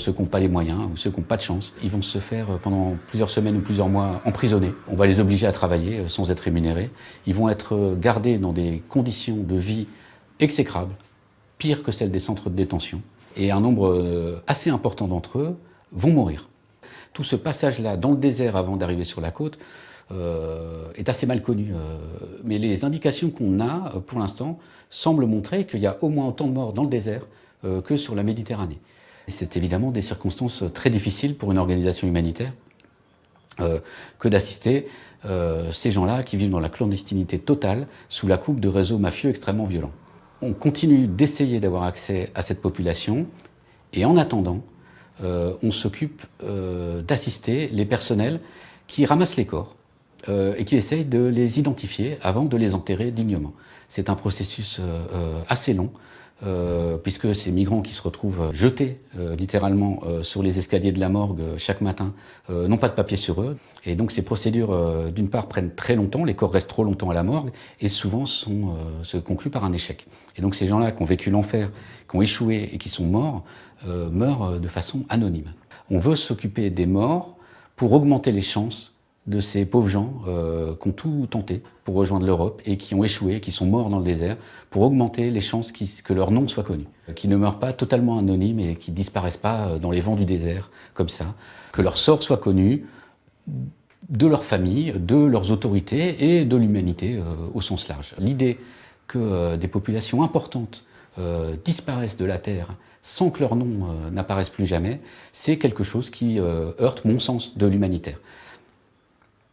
ceux qui n'ont pas les moyens ou ceux qui n'ont pas de chance. Ils vont se faire pendant plusieurs semaines ou plusieurs mois emprisonner. On va les obliger à travailler sans être rémunérés. Ils vont être gardés dans des conditions de vie exécrables, pires que celles des centres de détention. Et un nombre assez important d'entre eux vont mourir. Tout ce passage-là dans le désert avant d'arriver sur la côte est assez mal connu. Mais les indications qu'on a pour l'instant semblent montrer qu'il y a au moins autant de morts dans le désert que sur la Méditerranée. Et c'est évidemment des circonstances très difficiles pour une organisation humanitaire que d'assister ces gens-là qui vivent dans la clandestinité totale sous la coupe de réseaux mafieux extrêmement violents. On continue d'essayer d'avoir accès à cette population et en attendant, on s'occupe d'assister les personnels qui ramassent les corps et qui essayent de les identifier avant de les enterrer dignement. C'est un processus assez long, puisque ces migrants qui se retrouvent jetés littéralement sur les escaliers de la morgue chaque matin n'ont pas de papier sur eux. Et donc ces procédures, d'une part, prennent très longtemps, les corps restent trop longtemps à la morgue, et souvent se concluent par un échec. Et donc ces gens-là qui ont vécu l'enfer, qui ont échoué et qui sont morts, meurent de façon anonyme. On veut s'occuper des morts pour augmenter les chances de ces pauvres gens qui ont tout tenté pour rejoindre l'Europe et qui ont échoué, qui sont morts dans le désert, pour augmenter les chances que leur nom soit connu, qu'ils ne meurent pas totalement anonymes et qu'ils disparaissent pas dans les vents du désert, comme ça, que leur sort soit connu de leur famille, de leurs autorités et de l'humanité au sens large. L'idée que des populations importantes disparaissent de la Terre sans que leur nom n'apparaisse plus jamais, c'est quelque chose qui heurte mon sens de l'humanitaire.